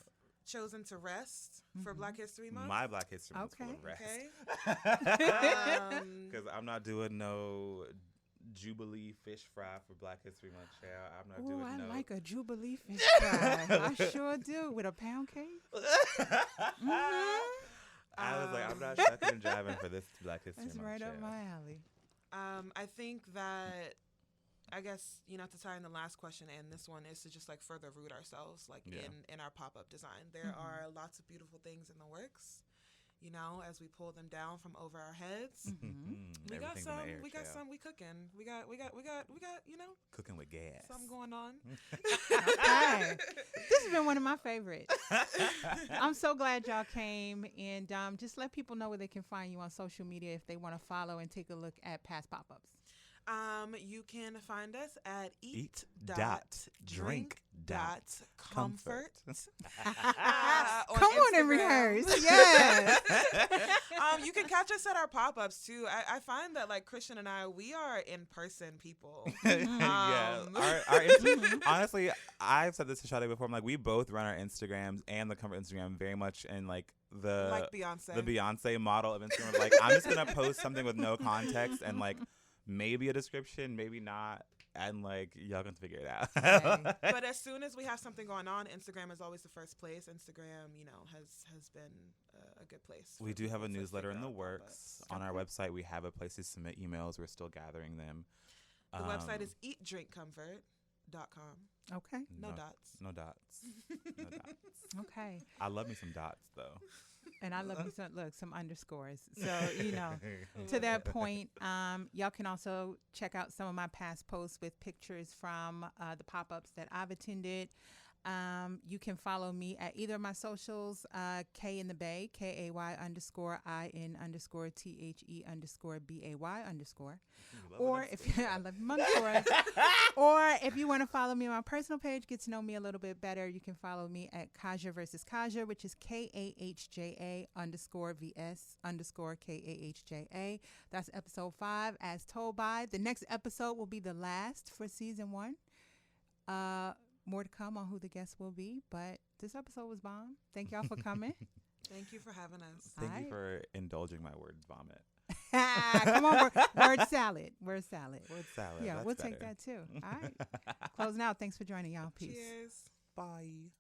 chosen to rest for Black History Month. My Black History Month Okay. full of rest. Okay. Because I'm not doing no Jubilee fish fry for Black History Month, child. I'm not Oh, doing I no. like a Jubilee fish fry. I sure do. With a pound cake. I was like, I'm not shucking and jiving for this Black History That's Month. right up child. my alley. I think that, I guess, to tie in the last question and this one is to just like further root ourselves like Yeah. in our pop-up design. There are lots of beautiful things in the works, as we pull them down from over our heads. We got Everything's in some, the air, we got child. some, we cooking. We got, Cooking with gas. something going on. Okay. This has been one of my favorites. I'm so glad y'all came. And just let people know where they can find you on social media if they want to follow and take a look at past pop-ups. You can find us at Eat.Drink.Comfort. Come on and rehearse. Yes. You can catch us at our pop-ups too. I find that like Christian and I, we are in-person people. Yeah. Honestly, I've said this to Sade before. I'm like, we both run our Instagrams and the Comfort Instagram very much in like like Beyonce. the Beyonce model of Instagram. Like, I'm just gonna post something with no context and like maybe a description, maybe not, and like y'all can figure it out. Okay. But as soon as we have something going on, Instagram is always the first place. Instagram, has been a good place. We do have a people to newsletter in figure the out works. pop-ups. On our website, we have a place to submit emails. We're still gathering them. The website is Eat.Drink.Comfort.com. Okay. No dots. No dots. No dots. Okay. I love me some dots though. And I love you some underscores. So, to that point, y'all can also check out some of my past posts with pictures from the pop-ups that I've attended. You can follow me at either of my socials, K in the Bay, KAY_IN_THE_BAY_. Or if I love underscores. Or if you want to follow me on my personal page, get to know me a little bit better, you can follow me at Kahja versus Kahja, which is KAHJA_VS_KAHJA. That's episode 5, as told by. The next episode will be the last for season 1. More to come on who the guest will be, but this episode was bomb. Thank y'all for coming. Thank you for having us. Thank you for indulging my word vomit. Come on, word salad. Word salad. Word salad. Yeah, that's we'll better. take that too. All right. Closing out. Thanks for joining y'all. Peace. Cheers. Bye.